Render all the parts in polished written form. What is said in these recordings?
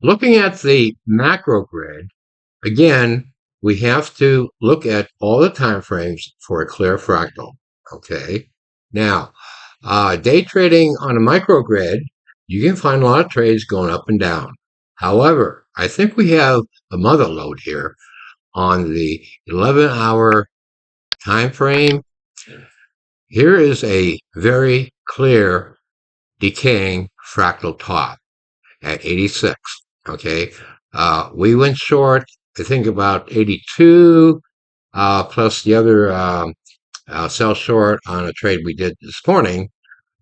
Looking at the macro grid, again, we have to look at all the time frames for a clear fractal. Okay. Now, day trading on a microgrid, you can find a lot of trades going up and down. However, I think we have a mother lode here on the 11-hour time frame. Here is a very clear decaying fractal top at 86. Okay. We went short, I think about 82, plus the other sell short on a trade we did this morning.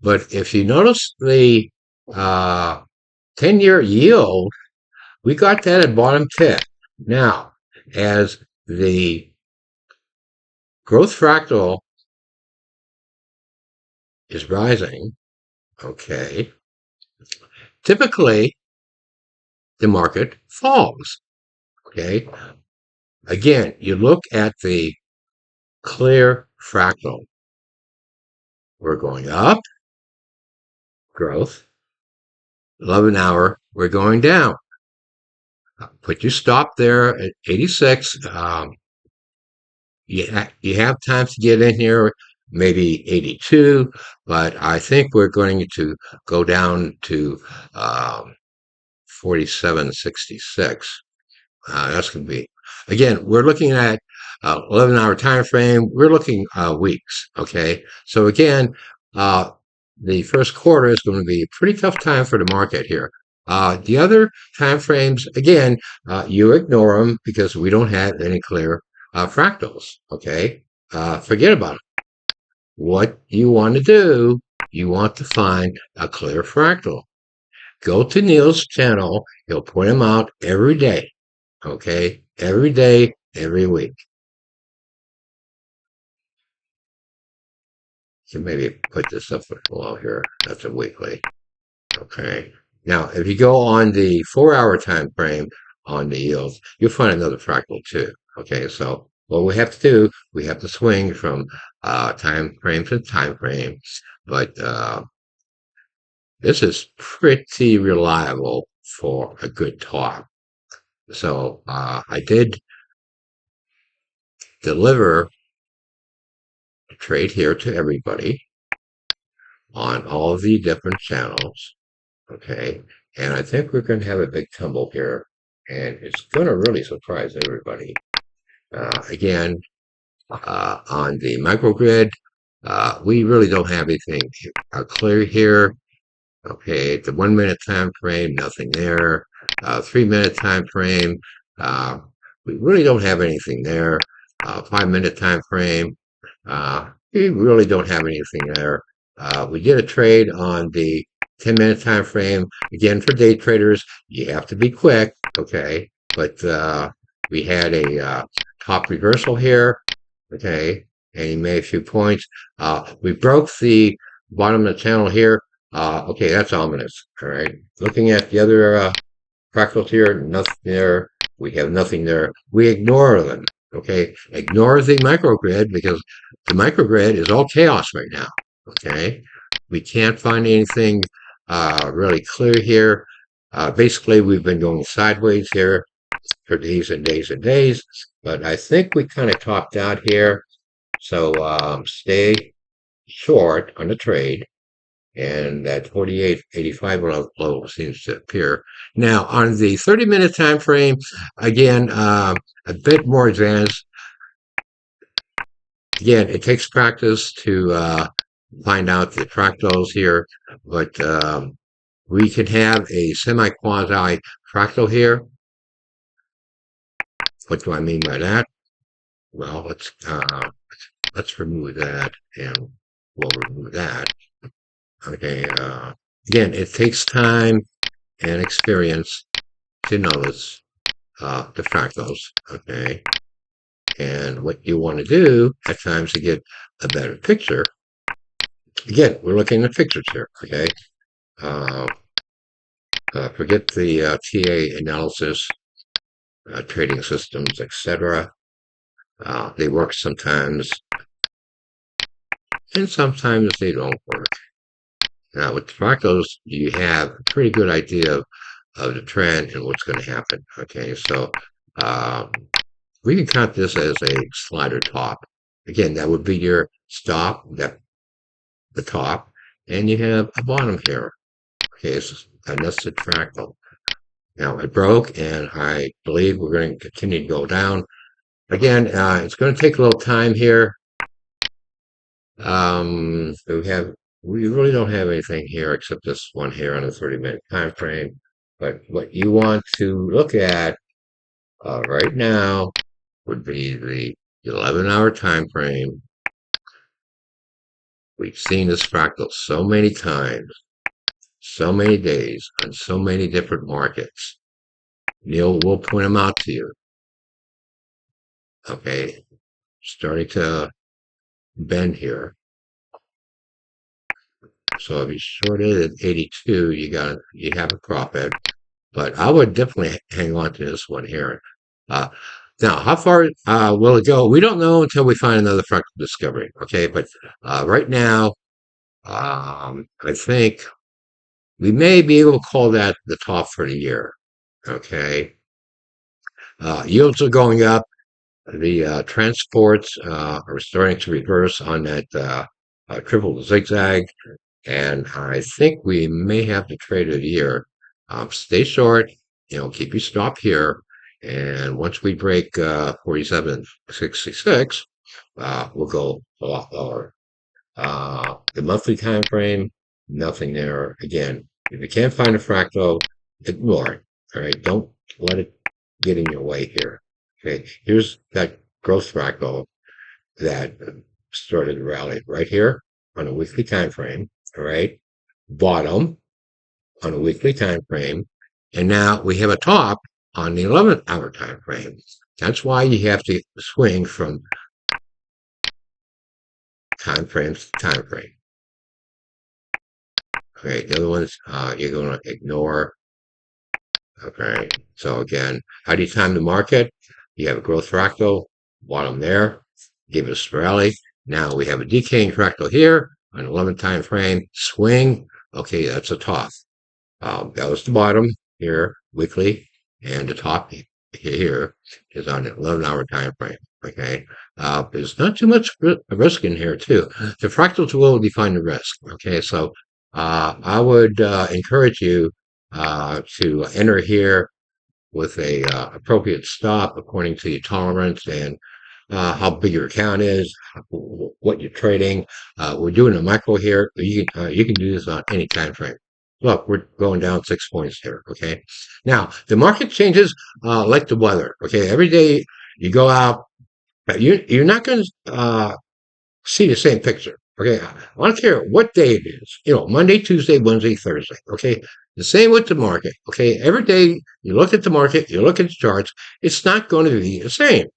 But if you notice the 10-year yield, we got that at bottom tick. Now, as the growth fractal is rising, okay, typically the market falls. Okay. Again, you look at the clear fractal. We're going up, growth. 11-hour, we're going down. Put your stop there at 86. You have time to get in here, maybe 82, but I think we're going to go down to 47.66. That's going to be, again, we're looking at 11-hour time frame. We're looking weeks. Okay. So again, the first quarter is going to be a pretty tough time for the market here. The other time frames, again, you ignore them because we don't have any clear fractals. Okay. Forget about it. What you want to do, you want to find a clear fractal. Go to Neil's channel. He'll point them out every day. Okay. Every day, every week. So maybe put this up below here. That's a weekly. Okay. Now, if you go on the 4-hour time frame on the yields, you'll find another fractal too. Okay. So what we have to do, we have to swing from time frame to time frame. But this is pretty reliable for a good top. So I did deliver a trade here to everybody on all of the different channels. Okay. And I think we're going to have a big tumble here. And it's going to really surprise everybody. Again, on the microgrid, we really don't have anything clear here. Okay. The 1-minute time frame, nothing there. 3-minute time frame, we really don't have anything there. 5-minute time frame, we really don't have anything there. We did a trade on the 10-minute time frame. Again, for day traders, you have to be quick, okay? But we had a top reversal here, okay? And he made a few points. We broke the bottom of the channel here. Okay, that's ominous, all right? Looking at the other fractals here, nothing there. We have nothing there. We ignore them, okay? Ignore the microgrid because the microgrid is all chaos right now, okay? We can't find anything really clear here. Basically, we've been going sideways here for days and days and days, but I think we kind of topped out here. So stay short on the trade, and that 48.85 level seems to appear. Now, on the 30-minute time frame, again, a bit more advanced. Again, it takes practice to find out the fractals here, but we can have a semi-quasi fractal here. What do I mean by that? Well, let's remove that, and we'll remove that. Okay. Again, it takes time and experience to notice the fractals. Okay. And what you want to do at times to get a better picture. Again, we're looking at pictures here. Okay. Forget the TA analysis, trading systems, etc. They work sometimes, and sometimes they don't work. Now, with the fractals, you have a pretty good idea of of the trend and what's going to happen. Okay, so um, we can count this as a slider top. Again, that would be your stop, that the top, and you have a bottom here. Okay, and that's the fractal. Now it broke, and I believe we're going to continue to go down. Again, it's going to take a little time here. We really don't have anything here except this one here on a 30-minute time frame. But what you want to look at right now would be the 11-hour time frame. We've seen this fractal so many times, so many days, on so many different markets. Neil will point them out to you. Okay, starting to bend here. So if you shorted at 82, you have a profit. But I would definitely hang on to this one here. Now, how far will it go? We don't know until we find another fractal discovery. Okay, but right now, I think we may be able to call that the top for the year. Okay, yields are going up. The transports are starting to reverse on that triple zigzag, and I think we may have to trade it here. Stay short, keep your stop here, and once we break 47.66, we'll go a lot lower. The monthly time frame, nothing there. Again, if you can't find a fractal, ignore it. All right, don't let it get in your way here. Okay, here's that growth fractal that started to rally right here on a weekly time frame. All right, bottom on a weekly time frame, and now we have a top on the 11-hour time frame. That's why you have to swing from time frame to time frame. Okay, the other ones you're going to ignore. Okay, so again, how do you time the market? You have a growth fractal, bottom there, give it a spirale. Now we have a decaying fractal here, an 11 time frame, swing. Okay, that's a top. That was the bottom here, weekly, and the top here is on an 11-hour time frame. Okay, there's not too much risk in here too. The fractals will define the risk. Okay, so I would encourage you to enter here with a appropriate stop according to your tolerance and how big your account is, what you're trading. We're doing a micro here. You can do this on any time frame. Look, we're going down 6 points here. Okay. Now the market changes like the weather. Okay. Every day you go out, you're not going to see the same picture. Okay, I don't care what day it is. Monday, Tuesday, Wednesday, Thursday. Okay, the same with the market. Okay, every day you look at the market, you look at the charts. It's not going to be the same.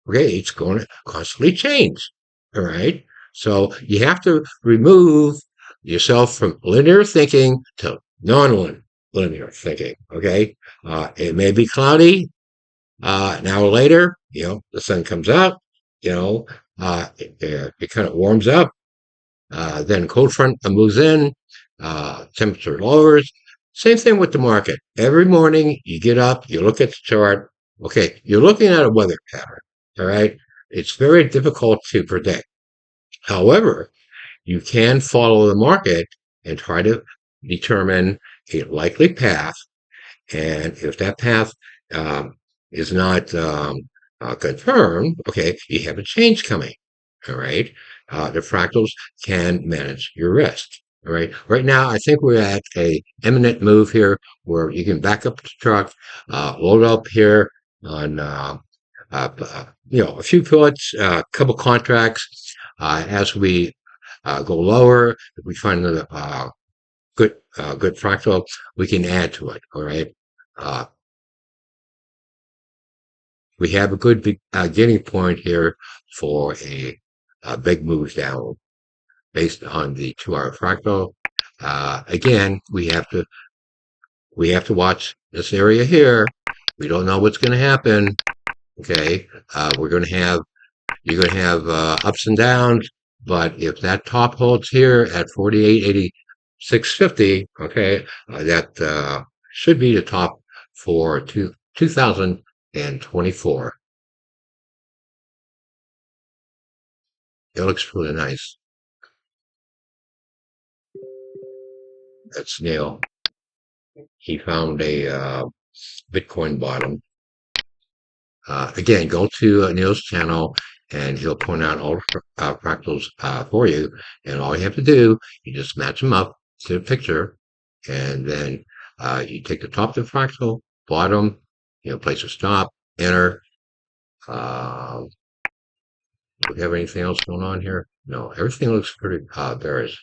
Okay, it's going to constantly change. All right, so you have to remove yourself from linear thinking to non-linear thinking. Okay, it may be cloudy. An hour later, the sun comes out. It kind of warms up. Then cold front moves in, temperature lowers. Same thing with the market. Every morning you get up, you look at the chart. Okay, you're looking at a weather pattern. All right, it's very difficult to predict. However, you can follow the market and try to determine a likely path. And if that path is not confirmed, okay, you have a change coming. All right. The fractals can manage your risk. All right. Right now, I think we're at a imminent move here where you can back up the truck, load up here on, a few puts, a couple contracts. As we go lower, if we find another good fractal, we can add to it. All right. We have a good beginning point here for a big move down based on the 2-hour fractal. Again, we have to watch this area here. We don't know what's going to happen. Okay, you're going to have ups and downs, but if that top holds here at 48.8650, okay, that should be the top for 2024. It looks really nice. That's Neil. He found a Bitcoin bottom. Again, go to Neil's channel and he'll point out all the fractals for you. And all you have to do, you just match them up to the picture. And then you take the top of the fractal, bottom, place a stop, enter. Do we have anything else going on here? No, everything looks pretty bearish.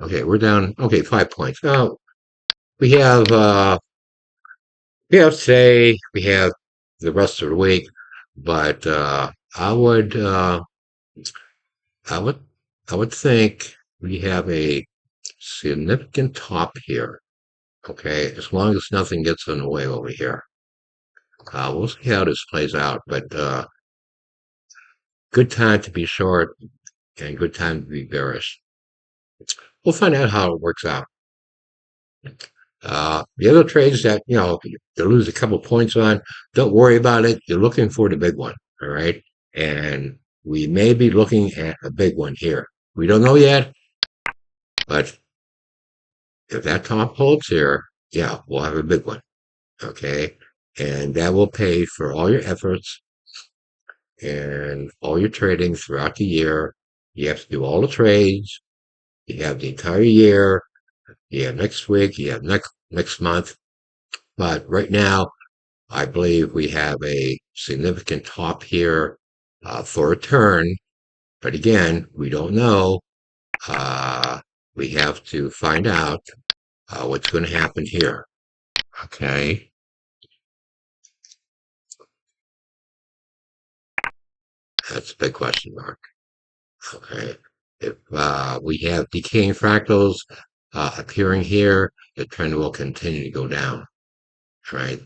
Okay, we're down. Okay, 5 points. Now we have today, we have the rest of the week, but I would I would I would think we have a significant top here. Okay, as long as nothing gets in the way over here. We'll see how this plays out, but good time to be short and good time to be bearish. We'll find out how it works out. The other trades that, you lose a couple points on, don't worry about it. You're looking for the big one, all right? And we may be looking at a big one here. We don't know yet, but if that top holds here, yeah, we'll have a big one, okay? And that will pay for all your efforts and all your trading throughout the year. You have to do all the trades. You have the entire year. You have next week. You have next month. But right now, I believe we have a significant top here for a turn. But again, we don't know. We have to find out what's going to happen here. Okay. That's a big question mark. Okay. If we have decaying fractals appearing here, the trend will continue to go down. Right.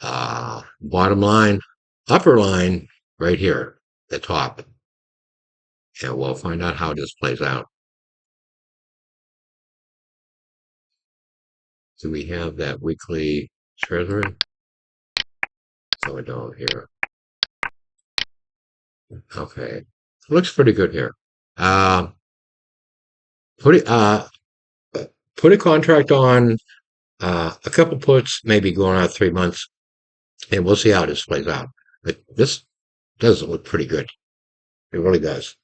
Bottom line, upper line, right here, the top. And we'll find out how this plays out. Do we have that weekly treasury? So we don't here. Okay. Looks pretty good here. Uh, put it, put a contract on, a couple puts, maybe going out 3 months, and we'll see how this plays out. But this does look pretty good. It really does.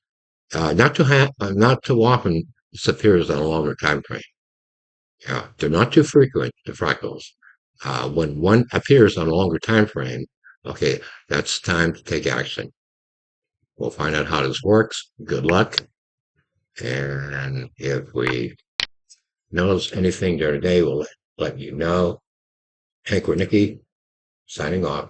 Not too often this appears on a longer time frame. Yeah, they're not too frequent, the fractals. When one appears on a longer time frame, okay, that's time to take action. We'll find out how this works. Good luck. And if we notice anything during the day, we'll let you know. Hank Wernicke, signing off.